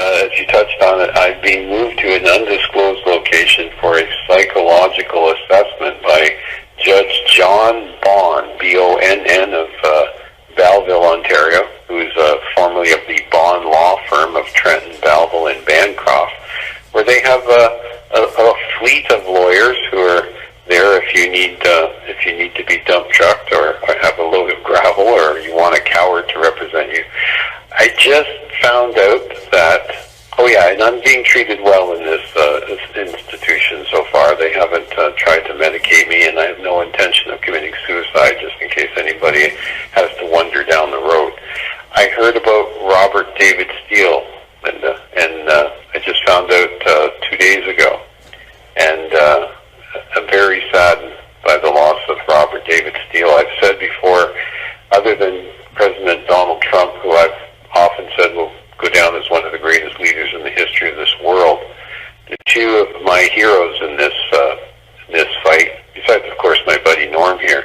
as you touched on it, I've been moved to an undisclosed location for a psychological assessment by Judge John Bonn, B-O-N-N, of Belleville, Ontario, who is formerly of the Bonn law firm of Trenton, Belleville, and Bancroft, where they have a fleet of lawyers who are there if you need to be dump trucked or have a load of gravel or you want a coward to represent you. I just found out that, and I'm being treated well in this institution so far. They haven't tried to medicate me, and I have no intention of committing suicide, just in case anybody has to wonder down the road. I heard about Robert David Steele, Linda, and I just found out 2 days ago, and I'm very saddened by the loss of Robert David Steele. I've said before, other than President Donald Trump, who I've often said will go down as one of the greatest leaders in the history of this world, the two of my heroes in this fight, besides of course my buddy Norm here,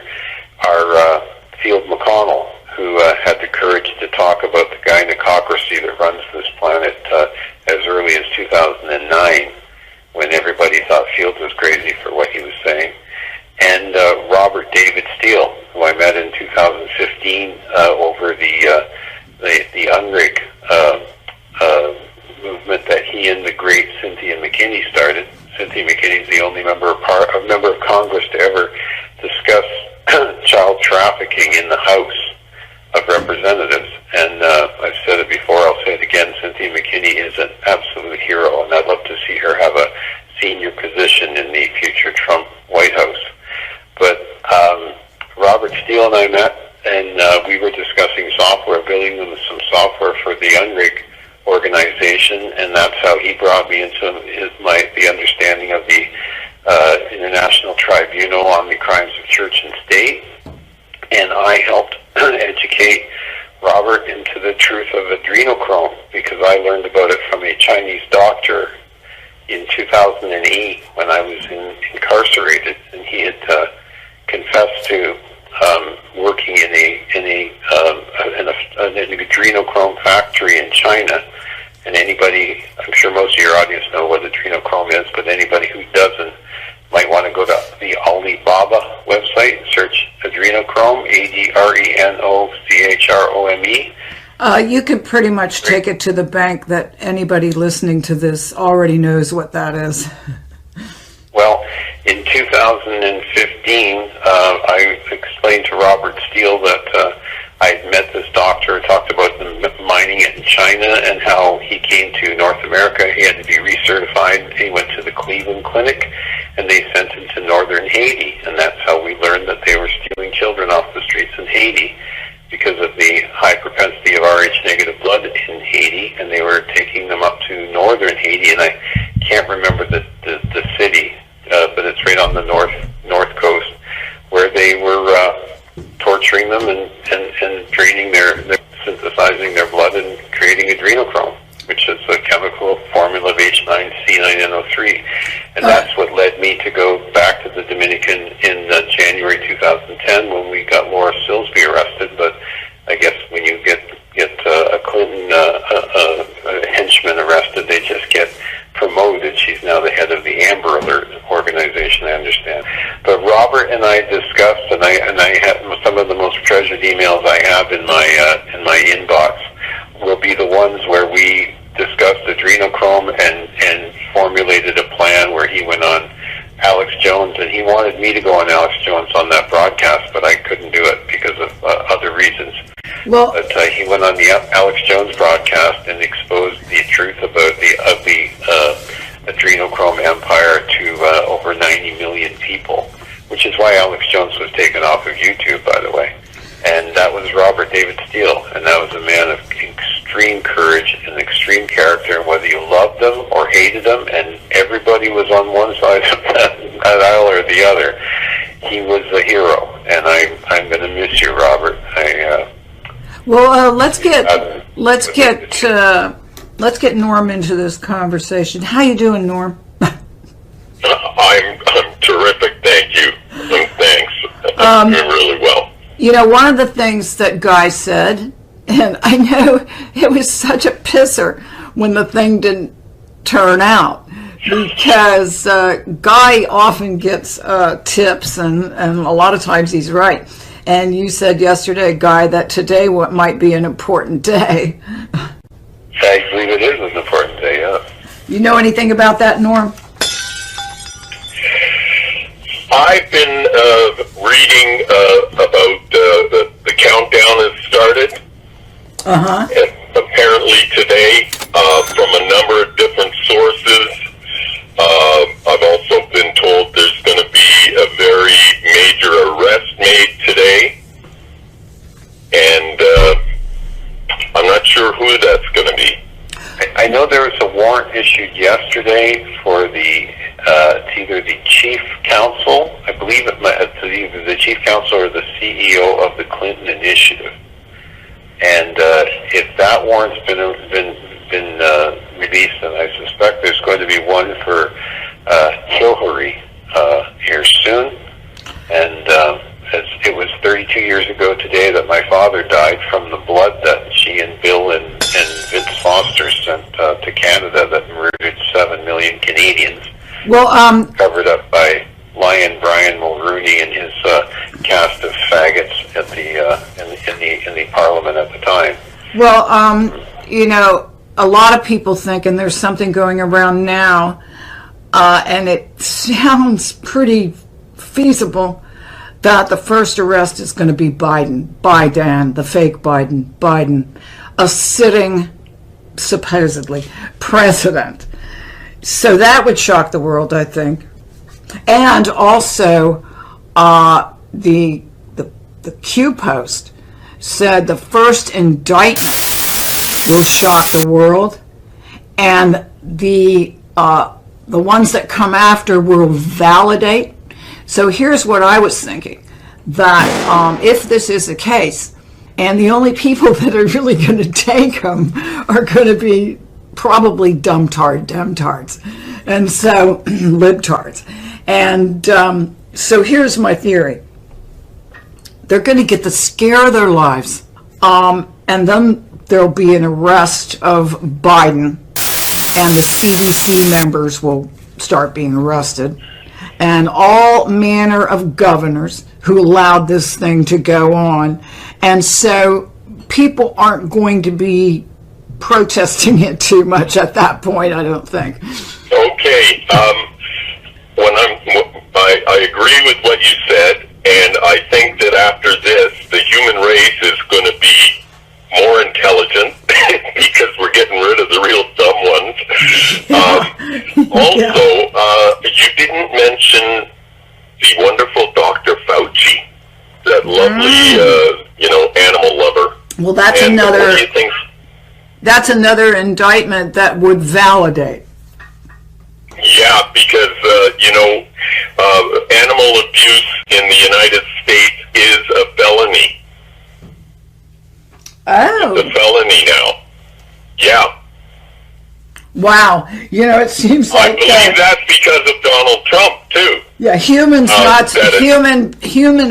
are Field McConnell, who had the courage to talk about the gynococracy that runs this planet as early as 2009, when everybody thought Field was crazy for what he was saying, and Robert David Steele, who I met in 2015 over the UNRIG movement that he and the great Cynthia McKinney started. Cynthia McKinney is the only member of Congress to ever discuss child trafficking in the House of Representatives. And I've said it before, I'll say it again, Cynthia McKinney is an absolute hero, and I'd love to see her have a senior position in the future Trump White House. But Robert Steele and I met, and we were discussing software, building them some software for the UNRIG organization, and that's how he brought me into the understanding of the International Tribunal on the Crimes of Church and State, and I helped educate Robert into the truth of adrenochrome, because I learned about it from a Chinese doctor in 2008 when I was incarcerated, and he had confessed to working in an adrenochrome factory in China. And anybody, I'm sure most of your audience know what adrenochrome is, but anybody who doesn't might want to go to the Alibaba website, search adrenochrome, ADRENOCHROME. You could pretty much take it to the bank that anybody listening to this already knows what that is. Well, in 2015, I explained to Robert Steele that I had met this doctor, talked about them mining it in China and how he came to North America. He had to be recertified. He went to the Cleveland Clinic, and they sent him to northern Haiti, and that's how we learned that they were stealing children off the streets in Haiti because of the high propensity of Rh-negative blood in Haiti, and they were taking them up to northern Haiti, and I can't remember the city, but it's right on the north coast, where they were torturing them and draining synthesizing their blood and creating adrenochrome, which is a chemical formula of H9C9NO3. And that's what led me to go back to the Dominican in January 2010 when we got Laura Silsby arrested. But I guess when you get a Clinton a henchman arrested, they just get promoted. She's now the head of the Amber Alert organization, I understand. But Robert and I discussed, and I have some of the most treasured emails I have in my inbox will be the ones where we discussed adrenochrome and formulated a plan where he went on Alex Jones, and he wanted me to go on Alex Jones on that broadcast, but I couldn't do it because of other reasons. Well, but he went on the Alex Jones broadcast and exposed the truth about the adrenochrome empire to over 90 million people, which is why Alex Jones was taken off of YouTube, by the way. And that was Robert David Steele, and that was a man of extreme courage and extreme character, and whether you loved him or hated him, and everybody was on one side of that aisle or the other, he was a hero, and I'm going to miss you, Robert. Let's get Norm into this conversation. How you doing, Norm? I'm terrific, thank you. Thanks. I'm doing really well. You know, one of the things that Guy said, and I know it was such a pisser, when the thing didn't turn out, because Guy often gets tips, and a lot of times he's right. And you said yesterday, Guy, that today might be an important day. I believe it is an important day, yeah. You know anything about that, Norm? I've been reading about the countdown has started. Uh-huh. And apparently today, from a number of different sources, I've also been told there's going to be a very major arrest made today. And I'm not sure who that's going to be. I know there was a warrant issued yesterday for it's either the chief counsel, I believe it's either the chief counsel or the CEO of the Clinton Initiative. And if that warrant's been released, then I suspect there's going to be one for Hillary here soon. And it was 32 years ago today that my father died from the blood that she and Bill and Vince Foster sent to Canada that murdered 7 million Canadians. Well, covered up by Lion Brian Mulrooney and his cast of faggots at in the Parliament at the time. Well, you know, a lot of people think, and there's something going around now, and it sounds pretty feasible, that the first arrest is going to be Biden, the fake Biden, a sitting, supposedly, president. So that would shock the world, I think. And also, the Q Post said the first indictment will shock the world, and the ones that come after will validate. So here's what I was thinking, that if this is the case, and the only people that are really going to take them are going to be probably demtards, and so libtards. And so here's my theory. They're going to get the scare of their lives, and then there'll be an arrest of Biden, and the CDC members will start being arrested, and all manner of governors who allowed this thing to go on. And so people aren't going to be protesting it too much at that point, I don't think. Okay. I agree with what you said, and I think that after this, the human race is going to be more intelligent because we're getting rid of the real dumb ones. You didn't mention the wonderful Dr. Fauci, that lovely, animal lover. Well, that's and another. What do you think? That's another indictment that would validate. Yeah, because, animal abuse in the United States is a felony. Oh. It's a felony now. Yeah. Wow. You know, it seems like... I believe that's because of Donald Trump, too. Yeah, human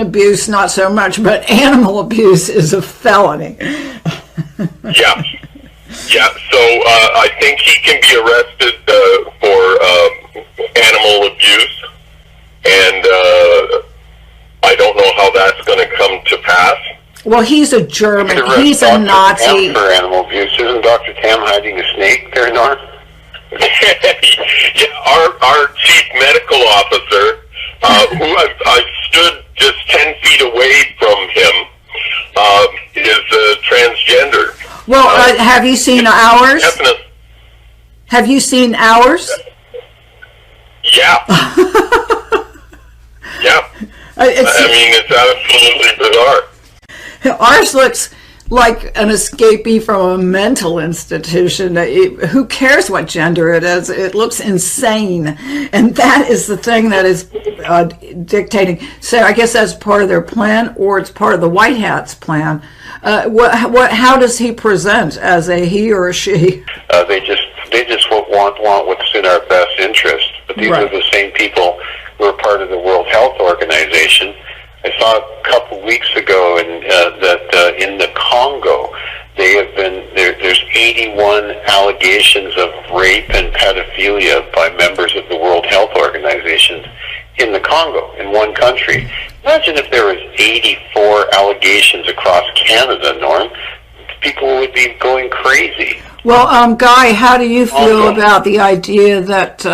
abuse, not so much, but animal abuse is a felony. Yeah. Yeah, so I think he can be arrested for animal abuse, and I don't know how that's going to come to pass. Well, he's a German. He's a Nazi. Tam for animal abuse. Isn't Dr. Tam hiding a snake there, Norm? Yeah, our chief medical officer, who I've stood just 10 feet away from him, is transgender. Well, have you seen ours? Definitely. Have you seen ours? Yeah. Yeah. It's absolutely bizarre. Ours looks like an escapee from a mental institution. Who cares what gender it is? It looks insane. And that is the thing that is dictating. So I guess that's part of their plan, or it's part of the White Hat's plan. How does he present, as a he or a she? They just want what's in our best interest. But these are the same people who are part of the World Health Organization. I saw a couple weeks ago that in the Congo, They have been there's 81 allegations of rape and pedophilia by members of the World Health Organization in the Congo, in one country. Imagine if there was 84 allegations across Canada, Norm. People would be going crazy. Well, Guy, how do you feel about the idea that